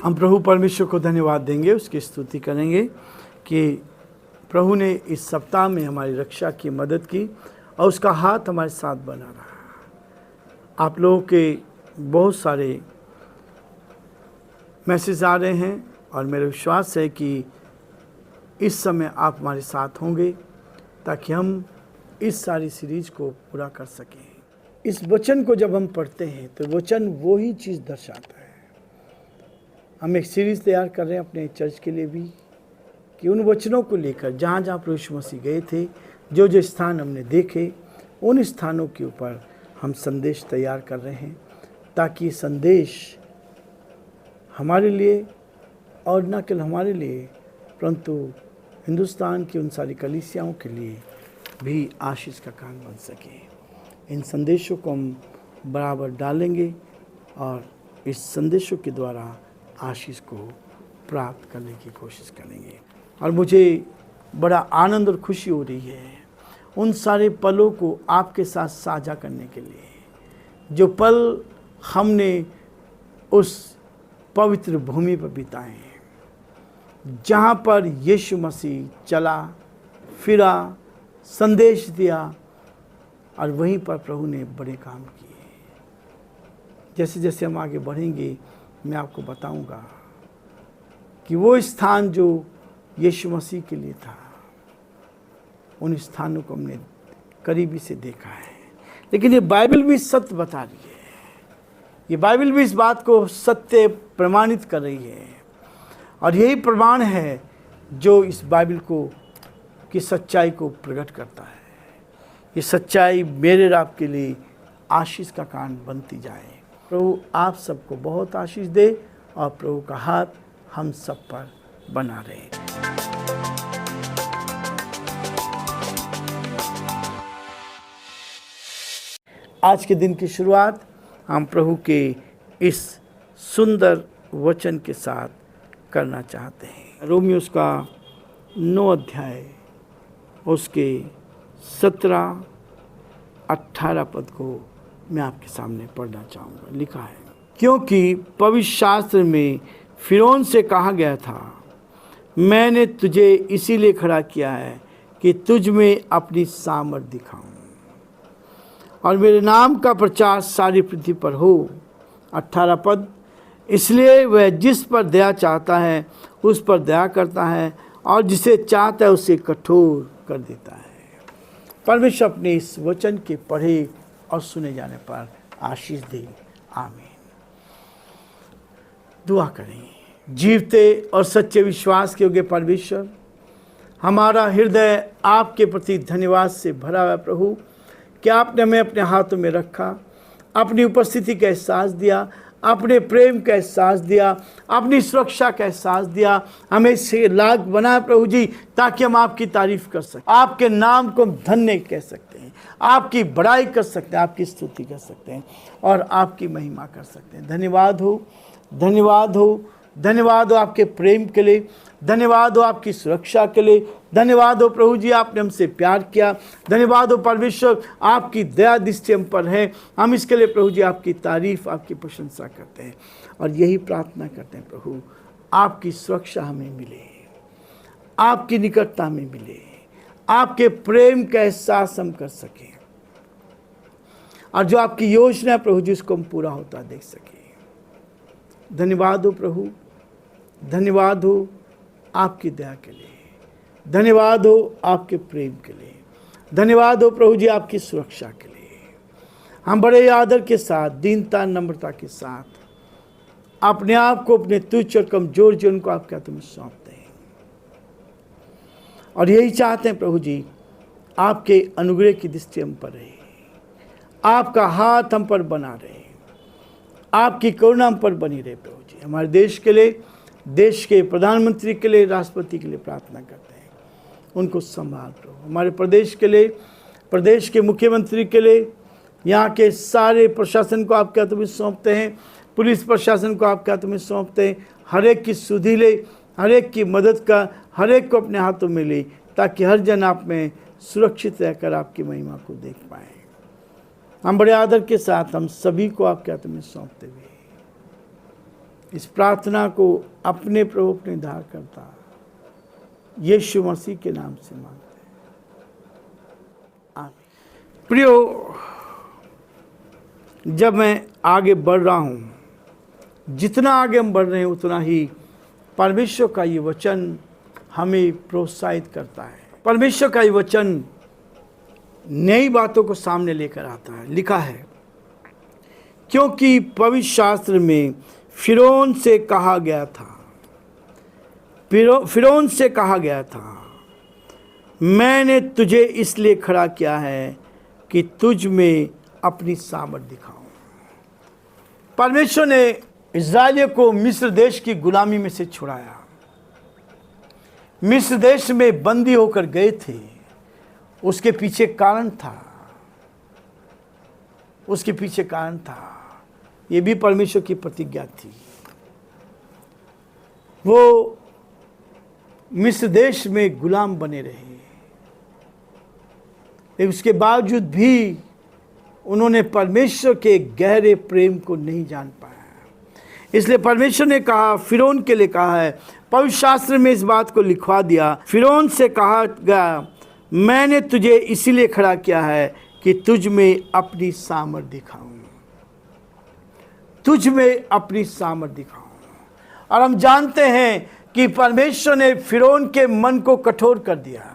हम प्रभु परमेश्वर को धन्यवाद देंगे, उसकी स्तुति करेंगे कि प्रभु ने इस सप्ताह में हमारी रक्षा की मदद की और उसका हाथ हमारे साथ बना रहा। आप लोगों के बहुत सारे मैसेज आ रहे हैं और मेरा विश्वास है कि इस समय आप हमारे साथ होंगे ताकि हम इस सारी सीरीज को पूरा कर सकें। इस वचन को जब हम पढ़ते हैं तो वचन वो ही चीज़ दर्शाता है। हम एक सीरीज़ तैयार कर रहे हैं अपने चर्च के लिए भी कि उन वचनों को लेकर जहाँ जहाँ प्रभु यीशु मसीह गए थे, जो जो स्थान हमने देखे, उन स्थानों के ऊपर हम संदेश तैयार कर रहे हैं ताकि संदेश हमारे लिए और न केवल हमारे लिए परंतु हिंदुस्तान की उन सारी कलीसियाओं के लिए भी आशीष का कारण बन सके। इन संदेशों को हम बराबर डालेंगे और इस संदेशों के द्वारा आशीष को प्राप्त करने की कोशिश करेंगे। और मुझे बड़ा आनंद और खुशी हो रही है उन सारे पलों को आपके साथ साझा करने के लिए, जो पल हमने उस पवित्र भूमि पर बिताए हैं जहाँ पर यीशु मसीह चला फिरा, संदेश दिया और वहीं पर प्रभु ने बड़े काम किए। जैसे जैसे हम आगे बढ़ेंगे मैं आपको बताऊंगा कि वो स्थान जो यीशु मसीह के लिए था, उन स्थानों को हमने करीबी से देखा है। लेकिन ये बाइबल भी सत्य बता रही है, ये बाइबल भी इस बात को सत्य प्रमाणित कर रही है और यही प्रमाण है जो इस बाइबल को की सच्चाई को प्रकट करता है। ये सच्चाई मेरे और आपके लिए आशीष का कारण बनती जाए। प्रभु आप सबको बहुत आशीष दे और प्रभु का हाथ हम सब पर बना रहे। आज के दिन की शुरुआत हम प्रभु के इस सुंदर वचन के साथ करना चाहते हैं। रोमियोस का 9 अध्याय उसके 17-18 पद को मैं आपके सामने पढ़ना चाहूँगा। लिखा है, क्योंकि पवित्र शास्त्र में फिरौन से कहा गया था, मैंने तुझे इसीलिए खड़ा किया है कि तुझ में अपनी सामर्थ दिखाऊं और मेरे नाम का प्रचार सारी पृथ्वी पर हो। 18 पद, इसलिए वह जिस पर दया चाहता है उस पर दया करता है और जिसे चाहता है उसे कठोर कर देता है। परमेश्वर अपने इस वचन के पढ़े और सुने जाने पर आशीष दे। आमीन। दुआ करें। जीवते और सच्चे विश्वास के योग्य परमेश्वर, हमारा हृदय आपके प्रति धन्यवाद से भरा हुआ प्रभु कि आपने हमें अपने हाथों में रखा, अपनी उपस्थिति का एहसास दिया, अपने प्रेम का एहसास दिया, अपनी सुरक्षा का एहसास दिया, हमें से लायक बनाया प्रभु जी ताकि हम आपकी तारीफ कर सकें, आपके नाम को हम धन्य कह सकते हैं, आपकी बड़ाई कर सकते हैं, आपकी स्तुति कर सकते हैं और आपकी महिमा कर सकते हैं। धन्यवाद हो, धन्यवाद हो, धन्यवाद हो आपके प्रेम के लिए, धन्यवाद हो आपकी सुरक्षा के लिए, धन्यवाद हो प्रभु जी आपने हमसे प्यार किया, धन्यवाद हो परमेश्वर आपकी दया दृष्टि हम पर है। हम इसके लिए प्रभु जी आपकी तारीफ, आपकी प्रशंसा करते हैं और यही प्रार्थना करते हैं प्रभु आपकी सुरक्षा हमें मिले, आपकी निकटता हमें मिले, आपके प्रेम का एहसास हम कर सकें और जो आपकी योजना है प्रभु जी उसको हम पूरा होता देख सकें। धन्यवाद हो प्रभु, धन्यवाद हो आपकी दया के लिए, धन्यवाद हो आपके प्रेम के लिए, धन्यवाद हो प्रभु जी आपकी सुरक्षा के लिए। हम बड़े आदर के साथ, दीनता, नम्रता के साथ अपने आप को, अपने तुच्छ और कमजोर जीवन को आपके हाथों में सौंपते हैं और यही चाहते हैं प्रभु जी आपके अनुग्रह की दृष्टि हम पर रहे, आपका हाथ हम पर बना रहे, आपकी करुणा हम पर बनी रहे प्रभु जी। हमारे देश के लिए, देश के प्रधानमंत्री के लिए, राष्ट्रपति के लिए प्रार्थना करते हैं, उनको संभाल प्रभु। हमारे प्रदेश के लिए, प्रदेश के मुख्यमंत्री के लिए, यहाँ के सारे प्रशासन को आपके हाथों में सौंपते हैं, पुलिस प्रशासन को आपके हाथों में सौंपते हैं। हर एक की सुधि ले, हर एक की मदद का, हर एक को अपने हाथों में ले ताकि हर जन आप में सुरक्षित रहकर आपकी महिमा को देख पाए। हम बड़े आदर के साथ हम सभी को आपके हाथों में सौंपते हुए इस प्रार्थना को अपने प्रभु अपने उद्धार करता यीशु मसीह के नाम से मांगते हैं, आमीन। प्रियो, जब मैं आगे बढ़ रहा हूँ, जितना आगे हम बढ़ रहे हैं उतना ही परमेश्वर का ये वचन हमें प्रोत्साहित करता है। परमेश्वर का ये वचन नई बातों को सामने लेकर आता है। लिखा है, क्योंकि पवित्र शास्त्र में फिरौन से कहा गया था, फिरौन से कहा गया था, मैंने तुझे इसलिए खड़ा किया है कि तुझ में अपनी सामर्थ दिखाऊं। परमेश्वर ने इस्राएलियों को मिस्र देश की गुलामी में से छुड़ाया। मिस्र देश में बंदी होकर गए थे, उसके पीछे कारण था, उसके पीछे कारण था। ये भी परमेश्वर की प्रतिज्ञा थी। वो मिस्र देश में गुलाम बने रहे, लेकिन उसके बावजूद भी उन्होंने परमेश्वर के गहरे प्रेम को नहीं जान पाया। इसलिए परमेश्वर ने कहा, फिरौन के लिए कहा है, पवित्र शास्त्र में इस बात को लिखवा दिया, फिरौन से कहा गया, मैंने तुझे इसीलिए खड़ा किया है कि तुझ में अपनी सामर्थ दिखाऊं, तुझ में अपनी सामर्थ दिखाऊं। और हम जानते हैं कि परमेश्वर ने फिरौन के मन को कठोर कर दिया,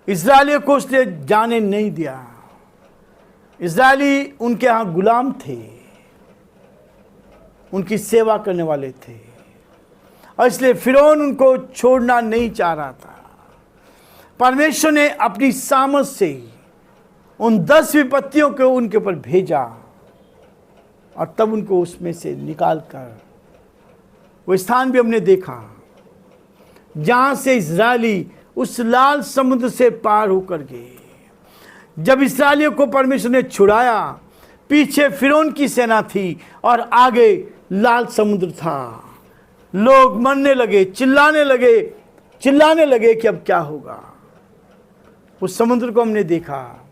इस्राएलियों को उसने जाने नहीं दिया। इस्राएली उनके यहाँ गुलाम थे, उनकी सेवा करने वाले थे, और इसलिए फिरौन उनको छोड़ना नहीं चाह रहा था। परमेश्वर ने अपनी सामर्थ से उन 10 विपत्तियों को उनके ऊपर भेजा, और तब उनको उसमें से निकाल कर वो स्थान भी हमने देखा जहां से इस्राएली उस लाल समुद्र से पार होकर गए। जब इस्राएलियों को परमेश्वर ने छुड़ाया, पीछे फिरौन की सेना थी और आगे लाल समुद्र था। लोग मरने लगे, चिल्लाने लगे कि अब क्या होगा। उस समुद्र को हमने देखा,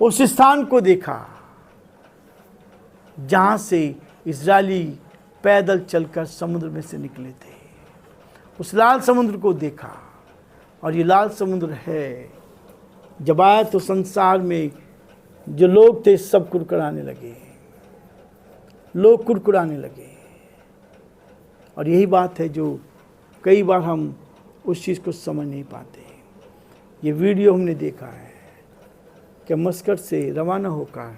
उस स्थान को देखा जहां से इस्राएली पैदल चलकर समुद्र में से निकले थे। उस लाल समुद्र को देखा, और ये लाल समुद्र है, जब आया तो संसार में जो लोग थे सब कुड़कुड़ाने लगे, लोग कुड़कुड़ाने लगे। और यही बात है जो कई बार हम उस चीज़ को समझ नहीं पाते। ये वीडियो हमने देखा है कि मस्कट से रवाना होकर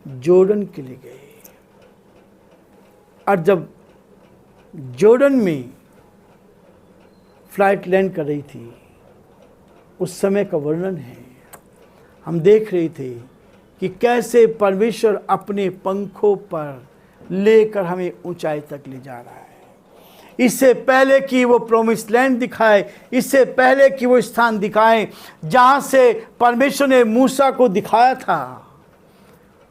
जॉर्डन के लिए गए, और जब जॉर्डन में फ्लाइट लैंड कर रही थी, उस समय का वर्णन है। हम देख रहे थे कि कैसे परमेश्वर अपने पंखों पर लेकर हमें ऊंचाई तक ले जा रहा है। इससे पहले कि वो प्रॉमिस लैंड दिखाए, इससे पहले कि वो स्थान दिखाए जहां से परमेश्वर ने मूसा को दिखाया था,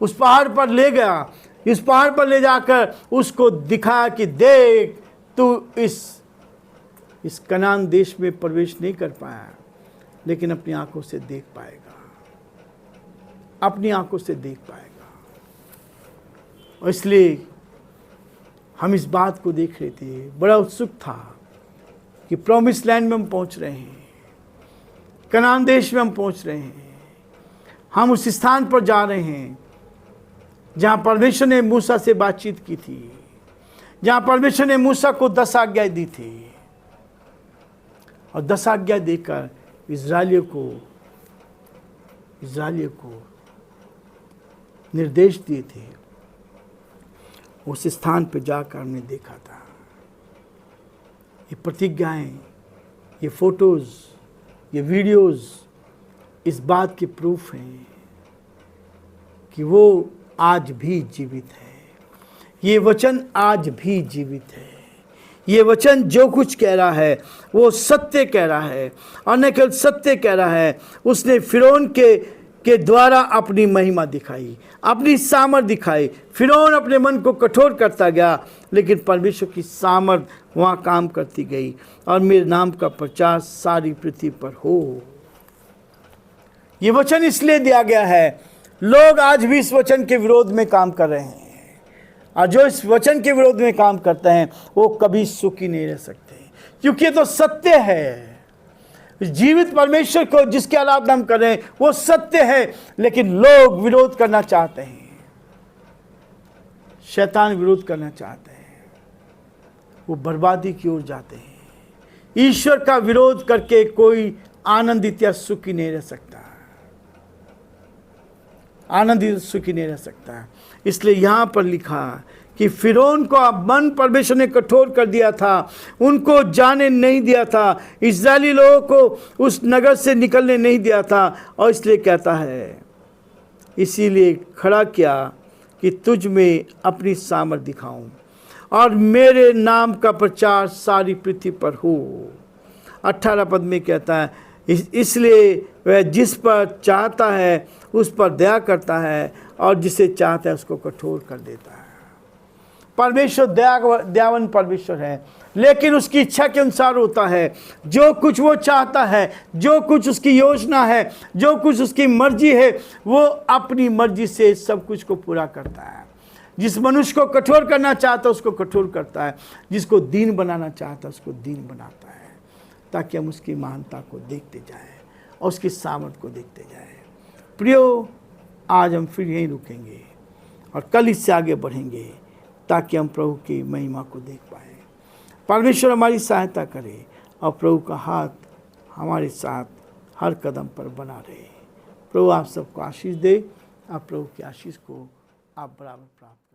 उस पहाड़ पर ले गया। इस पहाड़ पर ले जाकर उसको दिखाया कि देख, तू इस कनान देश में प्रवेश नहीं कर पाया, लेकिन अपनी आंखों से देख पाएगा, अपनी आंखों से देख पाएगा। और इसलिए हम इस बात को देख रहे थे, बड़ा उत्सुक था कि प्रॉमिस लैंड में हम पहुंच रहे हैं, कनान देश में हम पहुंच रहे हैं, हम उस स्थान पर जा रहे हैं जहां परमेश्वर ने मूसा से बातचीत की थी, जहां परमेश्वर ने मूसा को 10 आज्ञाएं दी थी, और 10 आज्ञा देकर इस्राएलियों को निर्देश दिए थे। उस स्थान पर जाकर हमने देखा था। ये प्रतिज्ञाएं, ये फोटोज, ये वीडियोस इस बात के प्रूफ हैं कि वो आज भी जीवित है। ये वचन आज भी जीवित है। ये वचन जो कुछ कह रहा है वो सत्य कह रहा है, और न केवल सत्य कह रहा है, उसने फिरौन के द्वारा अपनी महिमा दिखाई, अपनी सामर्थ दिखाई। फिरौन अपने मन को कठोर करता गया, लेकिन परमेश्वर की सामर्थ वहाँ काम करती गई, और मेरे नाम का प्रचार सारी पृथ्वी पर हो। ये वचन इसलिए दिया गया है, लोग आज भी इस वचन के विरोध में काम कर रहे हैं, और जो इस वचन के विरोध में काम करते हैं वो कभी सुखी नहीं रह सकते, क्योंकि ये तो सत्य है। जीवित परमेश्वर को जिसके आराधना हम कर रहे हैं वो सत्य है, लेकिन लोग विरोध करना चाहते हैं, शैतान विरोध करना चाहते हैं, वो बर्बादी की ओर जाते हैं। ईश्वर का विरोध करके कोई आनंदित या सुखी नहीं रह सकता, आनंदित सुखी नहीं रह सकता। इसलिए यहां पर लिखा कि फिरौन को मन परमेश्वर ने कठोर कर दिया था, उनको जाने नहीं दिया था, इस्राएली लोगों को उस नगर से निकलने नहीं दिया था। और इसलिए कहता है, इसीलिए खड़ा किया कि तुझ में अपनी सामर्थ दिखाऊं और मेरे नाम का प्रचार सारी पृथ्वी पर हो। 18 पद में कहता है, इसलिए वह जिस पर चाहता है उस पर दया करता है और जिसे चाहता है उसको कठोर कर देता है। परमेश्वर दयावान परमेश्वर है, लेकिन उसकी इच्छा के अनुसार होता है। जो कुछ वो चाहता है, जो कुछ उसकी योजना है, जो कुछ उसकी मर्जी है, वो अपनी मर्जी से सब कुछ को पूरा करता है। जिस मनुष्य को कठोर करना चाहता है उसको कठोर करता है, जिसको दीन बनाना चाहता है उसको दीन बनाता है, ताकि हम उसकी महानता को देखते जाएं और उसकी सामर्थ को देखते जाएं। प्रियो, आज हम फिर यहीं रुकेंगे और कल इससे आगे बढ़ेंगे, ताकि हम प्रभु की महिमा को देख पाएँ। परमेश्वर हमारी सहायता करे और प्रभु का हाथ हमारे साथ हर कदम पर बना रहे। प्रभु आप सबको आशीष दे, आप प्रभु की आशीष को आप बराबर प्राप्त